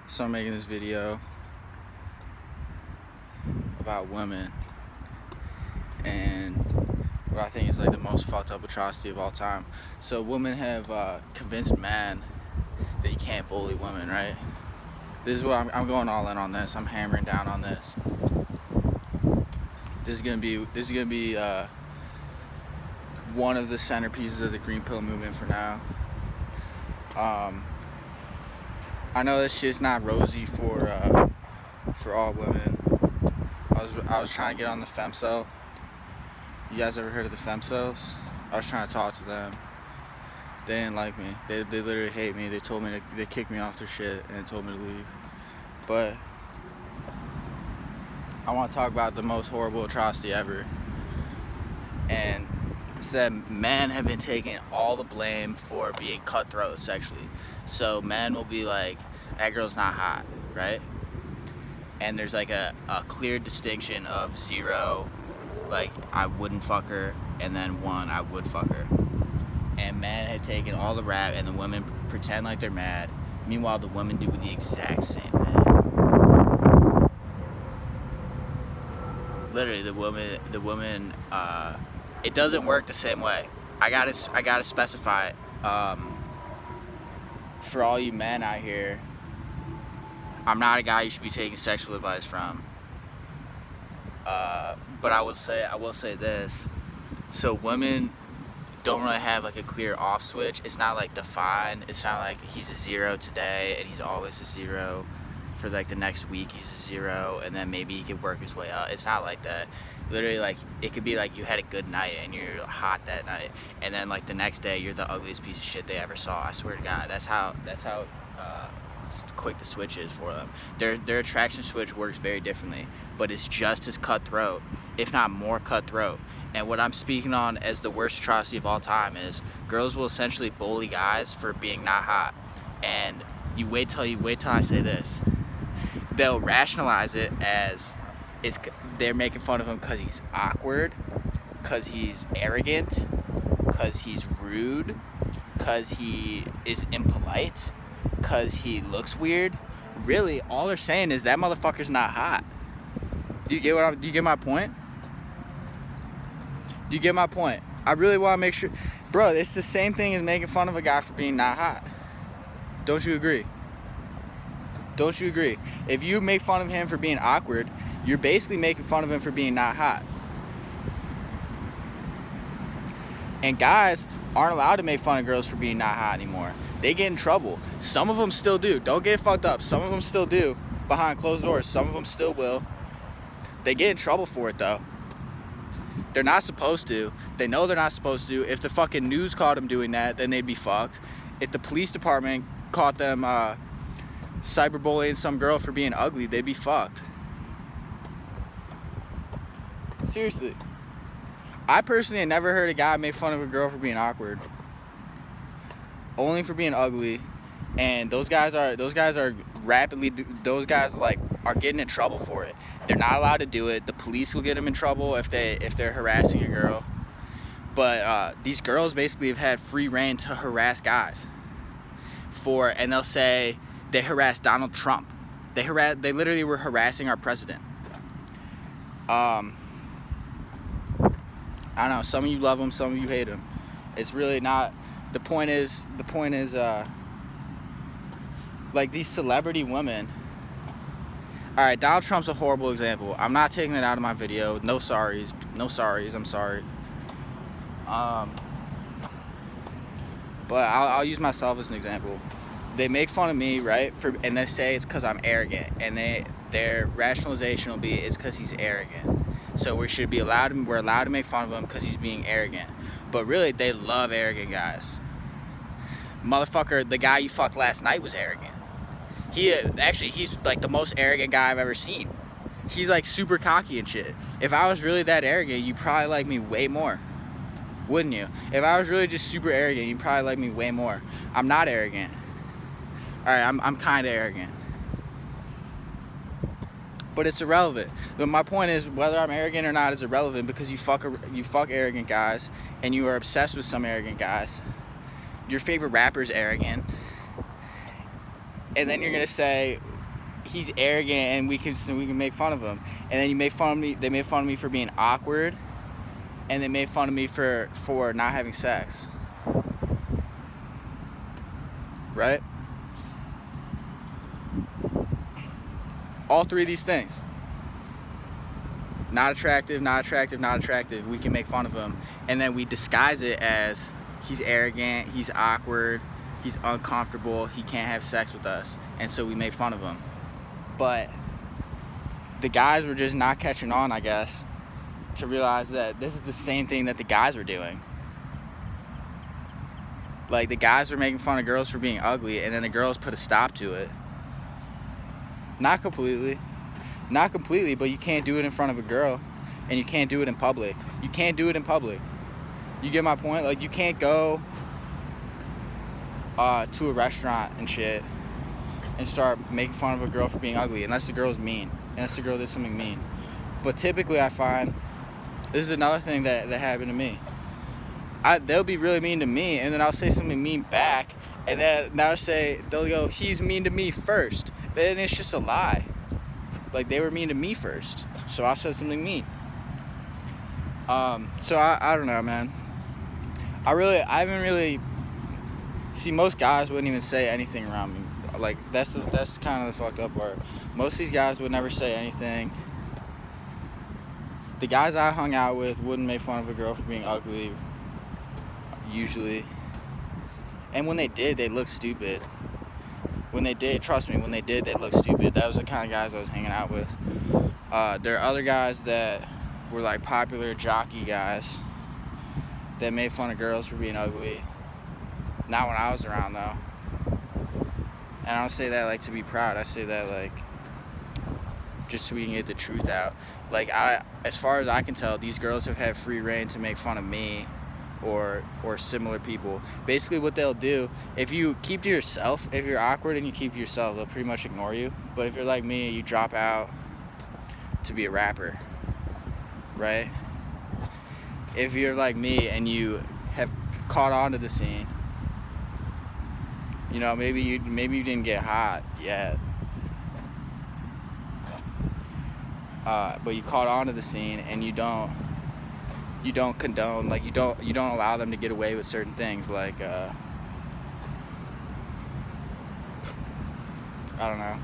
So I'm making this video about women and what I think is like the most fucked up atrocity of all time. So women have convinced men that you can't bully women, right? This is what I'm going all in on this. I'm hammering down on this. This is gonna be one of the centerpieces of the green pill movement for now. I know this shit's not rosy for all women. I was trying to get on the femcel. You guys ever heard of the femcels? I was trying to talk to them. They didn't like me. They literally hate me. They told me they kicked me off their shit and told me to leave. But I want to talk about the most horrible atrocity ever. And it's that men have been taking all the blame for being cutthroat sexually. So men will be like, that girl's not hot, right? And there's like a clear distinction of 0, like I wouldn't fuck her, and then 1, I would fuck her. And men had taken all the rap, and the women pretend like they're mad. Meanwhile, the women do the exact same thing. Literally, the woman. It doesn't work the same way. I gotta specify it. For all you men out here, I'm not a guy you should be taking sexual advice from. But I will say this. So women don't really have like a clear off switch. It's not like defined. It's not like he's a 0 today and he's always a 0 for like the next week. He's a 0 and then maybe he can work his way up. It's not like that. Literally, like it could be like you had a good night and you're hot that night, and then like the next day you're the ugliest piece of shit they ever saw. I swear to God, that's how quick the switch is for them. Their attraction switch works very differently, but it's just as cutthroat, if not more cutthroat. And what I'm speaking on as the worst atrocity of all time is girls will essentially bully guys for being not hot. And you wait till I say this. They'll rationalize it as they're making fun of him because he's awkward, because he's arrogant, because he's rude, because he is impolite, because he looks weird. Really, all they're saying is that motherfucker's not hot. Do you get my point? Do you get my point? I really want to make sure, bro. It's the same thing as making fun of a guy for being not hot. Don't you agree? Don't you agree? If you make fun of him for being awkward, you're basically making fun of him for being not hot. And guys aren't allowed to make fun of girls for being not hot anymore. They get in trouble. Some of them still do. Don't get fucked up. Some of them still do behind closed doors. Some of them still will. They get in trouble for it though. They're not supposed to. They know they're not supposed to. If the fucking news caught them doing that, then they'd be fucked. If the police department caught them cyberbullying some girl for being ugly, they'd be fucked. Seriously. I personally have never heard a guy make fun of a girl for being awkward. Only for being ugly. And those guys are getting in trouble for it. They're not allowed to do it. The police will get them in trouble if they're harassing a girl. But these girls basically have had free reign to harass guys. And they'll say they harassed Donald Trump. They literally were harassing our president. I don't know, some of you love him, some of you hate him. It's really not, the point is like these celebrity women. Alright, Donald Trump's a horrible example. I'm not taking it out of my video. No sorries, I'm sorry. But I'll use myself as an example. They make fun of me, right? And they say it's because I'm arrogant. And their rationalization will be it's because he's arrogant. So we're allowed to make fun of him because he's being arrogant. But really, they love arrogant guys. Motherfucker, the guy you fucked last night was arrogant. He's like the most arrogant guy I've ever seen. He's like super cocky and shit. If I was really that arrogant, you'd probably like me way more. Wouldn't you? If I was really just super arrogant, you'd probably like me way more. I'm not arrogant. Alright, I'm kind of arrogant. But it's irrelevant. But my point is, whether I'm arrogant or not is irrelevant because you fuck arrogant guys and you are obsessed with some arrogant guys. your favorite rapper's arrogant, and then you're gonna say he's arrogant and we can make fun of him, and then you make fun of me. They made fun of me for being awkward, and they made fun of me for not having sex. Right? All three of these things. Not attractive, not attractive, not attractive. We can make fun of him, and then we disguise it as he's arrogant, he's awkward, he's uncomfortable, he can't have sex with us, and so we make fun of him. But the guys were just not catching on, I guess, to realize that this is the same thing that the guys were doing. Like, the guys were making fun of girls for being ugly, and then the girls put a stop to it. Not completely, but you can't do it in front of a girl, and you can't do it in public. You can't do it in public. You get my point? Like, you can't go to a restaurant and shit and start making fun of a girl for being ugly, unless the girl's mean, unless the girl did something mean. But typically I find, this is another thing that happened to me. They'll be really mean to me, and then I'll say something mean back, and then they'll go, he's mean to me first. And it's just a lie. Like, they were mean to me first, so I said something mean. So I don't know, man. I haven't really, see, most guys wouldn't even say anything around me. Like, that's kind of the fucked up part. Most of these guys would never say anything. The guys I hung out with wouldn't make fun of a girl for being ugly, usually. And when they did, they looked stupid. When they did, trust me, when they did, they looked stupid. That was the kind of guys I was hanging out with. There are other guys that were like popular jockey guys that made fun of girls for being ugly. Not when I was around, though. And I don't say that like to be proud. I say that like just so we can get the truth out. Like, as far as I can tell, these girls have had free reign to make fun of me or similar people. Basically what they'll do, if you keep to yourself, if you're awkward and you keep to yourself, they'll pretty much ignore you. But if you're like me, you drop out to be a rapper, right? If you're like me and you have caught on to the scene, you know, maybe you didn't get hot yet, but you caught on to the scene, and you don't condone, like, you don't allow them to get away with certain things, like I don't know.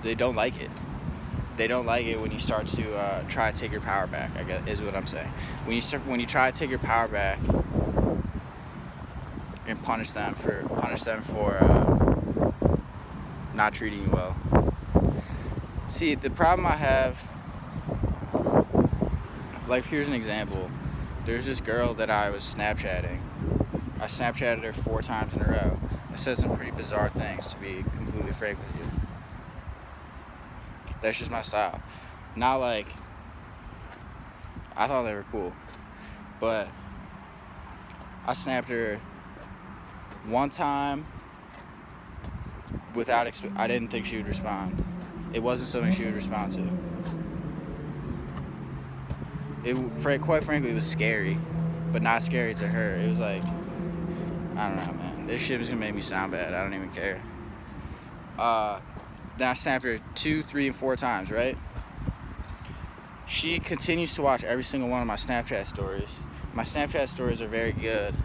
They don't like it. They don't like it when you start to try to take your power back, I guess, is what I'm saying. When you try to take your power back and punish them for not treating you well. See, the problem I have, like, here's an example. There's this girl that I was Snapchatting. I Snapchatted her 4 times in a row. I said some pretty bizarre things, to be completely frank with you. That's just my style. Not like, I thought they were cool, but I snapped her one time I didn't think she would respond. It wasn't something she would respond to. Quite frankly, it was scary, but not scary to her. It was like, I don't know, man. This shit was gonna make me sound bad. I don't even care. Then I snapped her 2, 3, and 4 times, right? She continues to watch every single one of my Snapchat stories. My Snapchat stories are very good,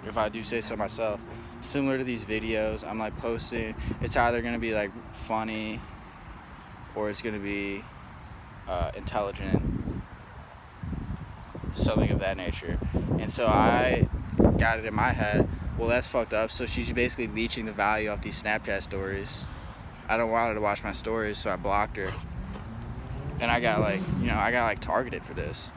if I do say so myself. Similar to these videos, I'm like posting. It's either gonna be like funny, or it's gonna be intelligent, something of that nature. And so I got it in my head, well, that's fucked up. So she's basically leeching the value off these Snapchat stories. I don't want her to watch my stories, so I blocked her. And I got targeted for this.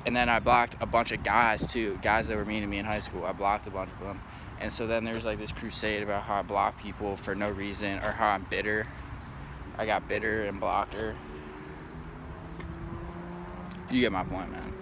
And then I blocked a bunch of guys too, guys that were mean to me in high school. I blocked a bunch of them. And so then there's like this crusade about how I block people for no reason, or how I'm bitter. I got bitter and blocked her. You get my point, man.